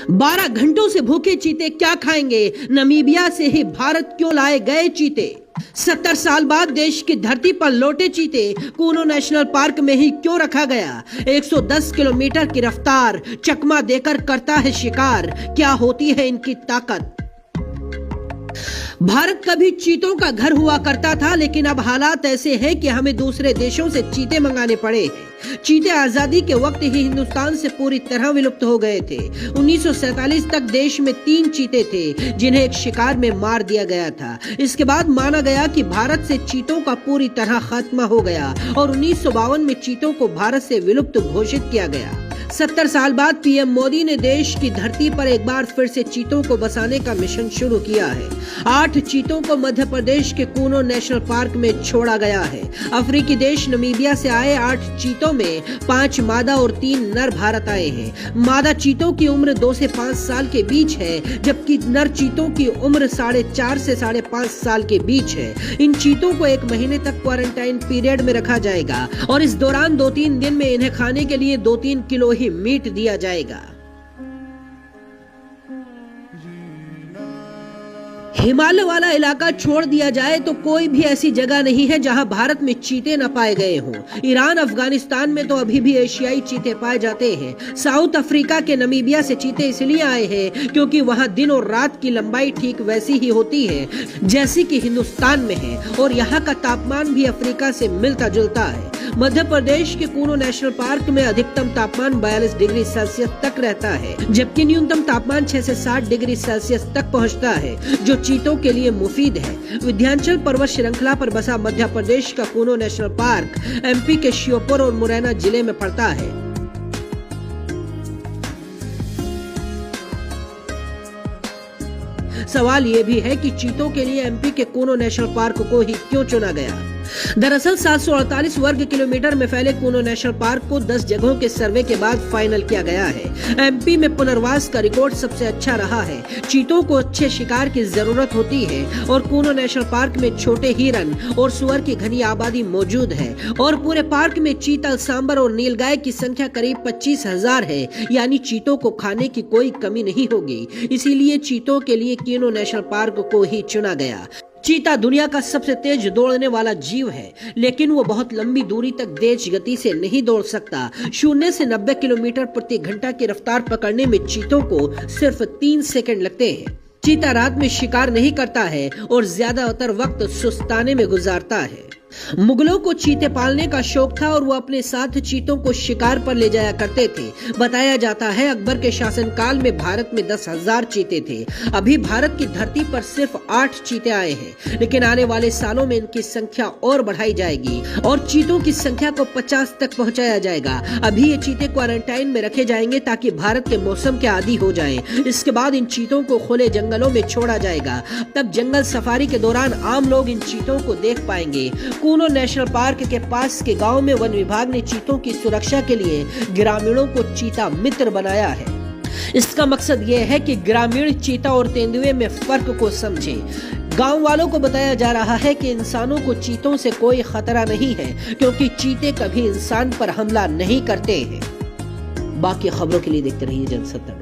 12 घंटों से भूखे चीते क्या खाएंगे? नमीबिया से ही भारत क्यों लाए गए चीते? 70 साल बाद देश की धरती पर लौटे चीते कूनो नेशनल पार्क में ही क्यों रखा गया? 110 किलोमीटर की रफ्तार चकमा देकर करता है शिकार, क्या होती है इनकी ताकत? भारत कभी चीतों का घर हुआ करता था, लेकिन अब हालात ऐसे हैं कि हमें दूसरे देशों से चीते मंगाने पड़े हैं। चीते आजादी के वक्त ही हिंदुस्तान से पूरी तरह विलुप्त हो गए थे। 1947 तक देश में 3 चीते थे जिन्हें एक शिकार में मार दिया गया था। इसके बाद माना गया कि भारत से चीतों का पूरी तरह खात्मा हो गया और 1952 में चीतों को भारत से विलुप्त घोषित किया गया। 70 साल बाद पीएम मोदी ने देश की धरती पर एक बार फिर से चीतों को बसाने का मिशन शुरू किया है। 8 चीतों को मध्य प्रदेश के कूनो नेशनल पार्क में छोड़ा गया है। अफ्रीकी देश नमीबिया से आए 8 चीतों में 5 मादा और 3 नर भारत आए हैं। मादा चीतों की उम्र 2 से 5 साल के बीच है, जबकि नर चीतों की उम्र 4.5 से 5.5 साल के बीच है। इन चीतों को 1 महीने तक क्वारंटाइन पीरियड में रखा जाएगा और इस दौरान 2-3 दिन में इन्हें खाने के लिए 2-3 किलो ही मीट दिया जाएगा। हिमालय वाला इलाका छोड़ दिया जाए तो कोई भी ऐसी जगह नहीं है जहां भारत में चीते न पाए गए हों। ईरान, अफगानिस्तान में तो अभी भी एशियाई चीते पाए जाते हैं। साउथ अफ्रीका के नमीबिया से चीते इसलिए आए हैं क्योंकि वहां दिन और रात की लंबाई ठीक वैसी ही होती है जैसी कि हिंदुस्तान में है और यहाँ का तापमान भी अफ्रीका से मिलता जुलता है। मध्य प्रदेश के कूनो नेशनल पार्क में अधिकतम तापमान 42 डिग्री सेल्सियस तक रहता है, जबकि न्यूनतम तापमान 6 से 7 डिग्री सेल्सियस तक पहुंचता है, जो चीतों के लिए मुफीद है। विंध्याचल पर्वत श्रृंखला पर बसा मध्य प्रदेश का कूनो नेशनल पार्क एमपी के श्योपुर और मुरैना जिले में पड़ता है। सवाल ये भी है कि चीतों के लिए एमपी के कूनो नेशनल पार्क को ही क्यों चुना गया? दरअसल 748 वर्ग किलोमीटर में फैले कूनो नेशनल पार्क को 10 जगहों के सर्वे के बाद फाइनल किया गया है। एमपी में पुनर्वास का रिकॉर्ड सबसे अच्छा रहा है। चीतों को अच्छे शिकार की जरूरत होती है और कूनो नेशनल पार्क में छोटे हिरन और सुअर की घनी आबादी मौजूद है और पूरे पार्क में चीतल, सांबर और नीलगाय की संख्या करीब 25,000 है, यानी चीतों को खाने की कोई कमी नहीं होगी। इसीलिए चीतों के लिए कूनो नेशनल पार्क को ही चुना गया। चीता दुनिया का सबसे तेज दौड़ने वाला जीव है, लेकिन वो बहुत लंबी दूरी तक तेज गति से नहीं दौड़ सकता। 0 से 90 किलोमीटर प्रति घंटा की रफ्तार पकड़ने में चीतों को सिर्फ 3 सेकंड लगते हैं। चीता रात में शिकार नहीं करता है और ज्यादातर वक्त सुस्ताने में गुजारता है। मुगलों को चीते पालने का शौक था और वो अपने साथ चीतों को शिकार पर ले जाया करते थे। बताया जाता है अकबर के शासनकाल में भारत में 10,000 चीते थे। अभी भारत की धरती पर सिर्फ 8 चीते आए हैं, लेकिन आने वाले सालों में इनकी संख्या और बढ़ाई जाएगी और चीतों की संख्या को 50 तक पहुंचाया जाएगा। अभी ये चीते क्वारंटाइन में रखे जाएंगे ताकि भारत के मौसम के आदी हो जाएं। इसके बाद इन चीतों को खुले जंगलों में छोड़ा जाएगा। तब जंगल सफारी के दौरान आम लोग इन चीतों को देख पाएंगे। कूनो नेशनल पार्क के पास के गांव में वन विभाग ने चीतों की सुरक्षा के लिए ग्रामीणों को चीता मित्र बनाया है। इसका मकसद ये है कि ग्रामीण चीता और तेंदुए में फर्क को समझें। गांव वालों को बताया जा रहा है कि इंसानों को चीतों से कोई खतरा नहीं है, क्योंकि चीते कभी इंसान पर हमला नहीं करते हैं। बाकी खबरों के लिए देखते रहिए जनसत्ता।